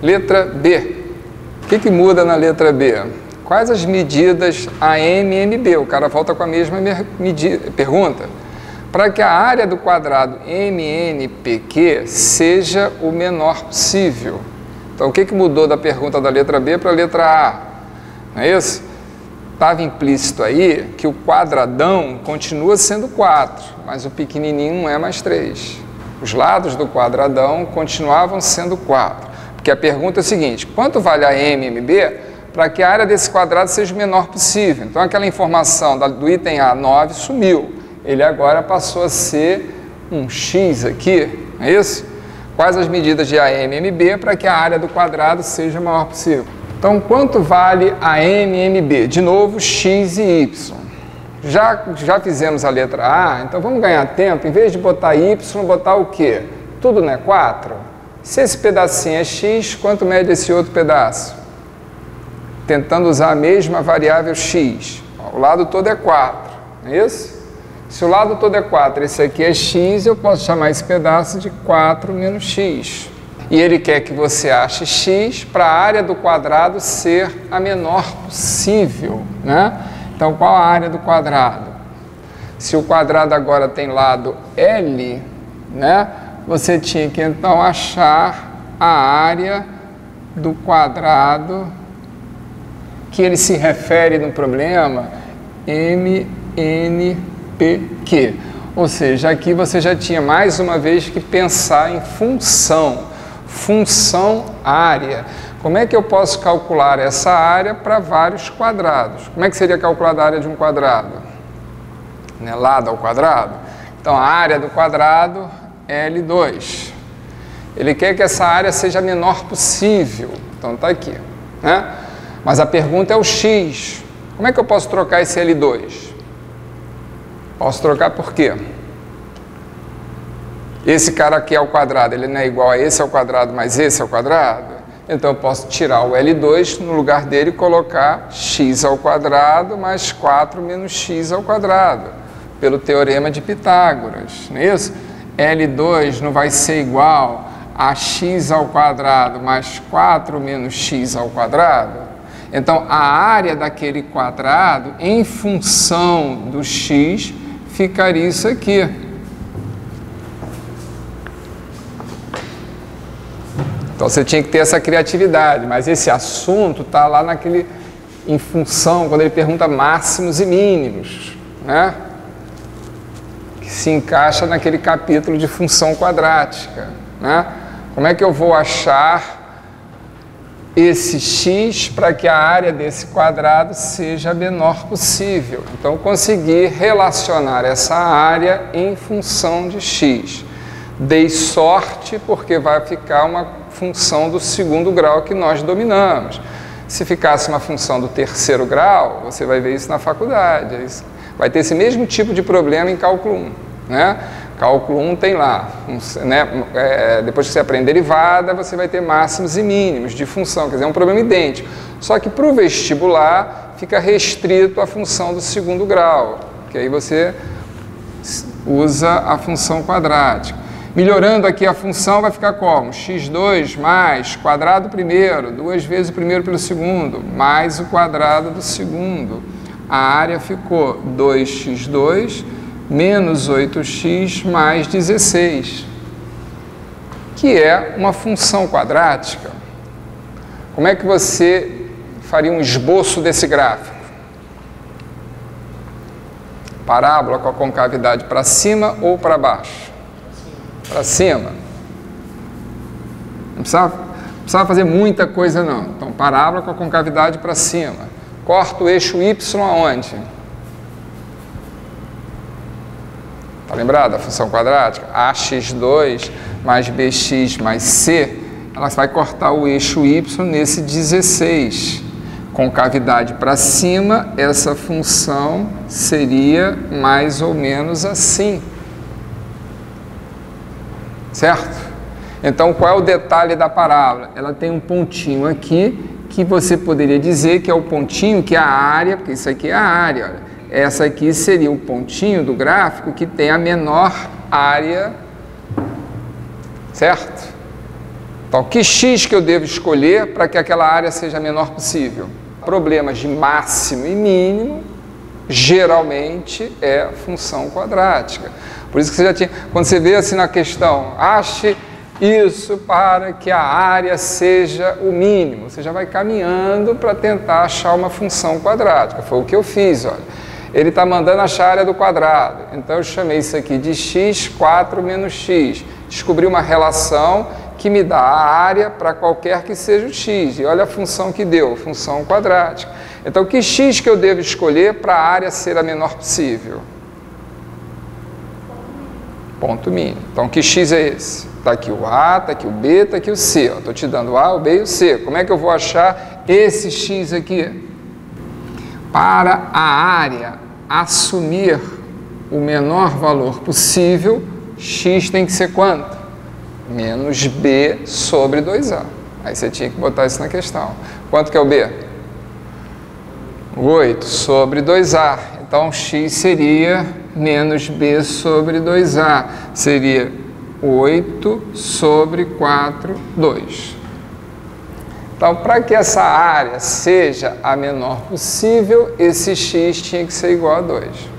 Letra B. O que muda na letra B? Quais as medidas AM e MB? O cara volta com a mesma pergunta. Para que a área do quadrado MNPQ seja o menor possível. Então, o que mudou da pergunta da letra B para a letra A? Não é isso? Estava implícito aí que o quadradão continua sendo 4, mas o pequenininho não é mais 3. Os lados do quadradão continuavam sendo 4. Porque a pergunta é a seguinte: quanto vale a MB para que a área desse quadrado seja o menor possível? Então, aquela informação do item A, 9, sumiu. Ele agora passou a ser um x aqui, não é isso? Quais as medidas de AM e MB para que a área do quadrado seja a maior possível? Então, quanto vale a MB? De novo, x e y. Já fizemos a letra A, então vamos ganhar tempo. Em vez de botar y, botar o quê? Tudo não é 4? Se esse pedacinho é x, quanto mede esse outro pedaço? Tentando usar a mesma variável x. O lado todo é 4, não é isso? Se o lado todo é 4, esse aqui é x, eu posso chamar esse pedaço de 4 menos x. E ele quer que você ache x para a área do quadrado ser a menor possível, né? Então, qual a área do quadrado? Se o quadrado agora tem lado L, né? Você tinha que então achar a área do quadrado que ele se refere no problema MNPQ. Ou seja, aqui você já tinha mais uma vez que pensar em função área. Como é que eu posso calcular essa área para vários quadrados? Como é que seria calculada a área de um quadrado? Né? Lado ao quadrado. Então, a área do quadrado é L2. Ele quer que essa área seja a menor possível. Então, está aqui, né? Mas a pergunta é o x. Como é que eu posso trocar esse L2? Posso trocar por quê? Esse cara aqui ao quadrado, ele não é igual a esse ao quadrado, mas esse ao quadrado? Então, eu posso tirar o L2, no lugar dele, colocar x ao quadrado mais 4 menos x ao quadrado, pelo teorema de Pitágoras, não é isso? L2 não vai ser igual a x ao quadrado mais 4 menos x ao quadrado? Então, a área daquele quadrado, em função do x, ficaria isso aqui. Então, você tinha que ter essa criatividade, mas esse assunto está lá naquele, em função, quando ele pergunta máximos e mínimos, né? Que se encaixa naquele capítulo de função quadrática, né? Como é que eu vou achar esse x para que a área desse quadrado seja a menor possível? Então, consegui relacionar essa área em função de x. Dei sorte porque vai ficar uma função do segundo grau que nós dominamos. Se ficasse uma função do terceiro grau, você vai ver isso na faculdade. Vai ter esse mesmo tipo de problema em cálculo 1, né? Cálculo 1 tem lá, né? Depois que você aprende derivada, você vai ter máximos e mínimos de função, quer dizer, é um problema idêntico. Só que para o vestibular fica restrito à função do segundo grau, que aí você usa a função quadrática. Melhorando aqui a função vai ficar como? x2 mais quadrado primeiro, 2 vezes o primeiro pelo segundo, mais o quadrado do segundo. A área ficou 2x2 menos 8x mais 16, que é uma função quadrática. Como é que você faria um esboço desse gráfico? Parábola com a concavidade para cima ou para baixo? Para cima. Não precisava fazer muita coisa não. Então, parábola com a concavidade para cima. Corta o eixo y aonde? Está lembrado da função quadrática? ax2 mais bx mais c, ela vai cortar o eixo y nesse 16. Concavidade para cima, essa função seria mais ou menos assim. Certo? Então, qual é o detalhe da parábola? Ela tem um pontinho aqui, que você poderia dizer que é o pontinho, que é a área, porque isso aqui é a área, olha. Essa aqui seria o pontinho do gráfico que tem a menor área, certo? Então, que x que eu devo escolher para que aquela área seja a menor possível? Problemas de máximo e mínimo, geralmente, é função quadrática. Por isso que você já tinha, quando você vê assim na questão, ache isso para que a área seja o mínimo. Você já vai caminhando para tentar achar uma função quadrática. Foi o que eu fiz, olha. Ele está mandando achar a área do quadrado. Então, eu chamei isso aqui de x4 menos x. Descobri uma relação que me dá a área para qualquer que seja o x. E olha a função que deu, função quadrática. Então, que x que eu devo escolher para a área ser a menor possível? Ponto mínimo. Então, que x é esse? Está aqui o A, está aqui o B, está aqui o C. Estou te dando o A, o B e o C. Como é que eu vou achar esse x aqui? Para a área assumir o menor valor possível, x tem que ser quanto? Menos B sobre 2A. Aí você tinha que botar isso na questão. Quanto que é o B? 8 sobre 2A. Então, x seria menos B sobre 2A. Seria 8 sobre 4, 2. Então, para que essa área seja a menor possível, esse x tinha que ser igual a 2.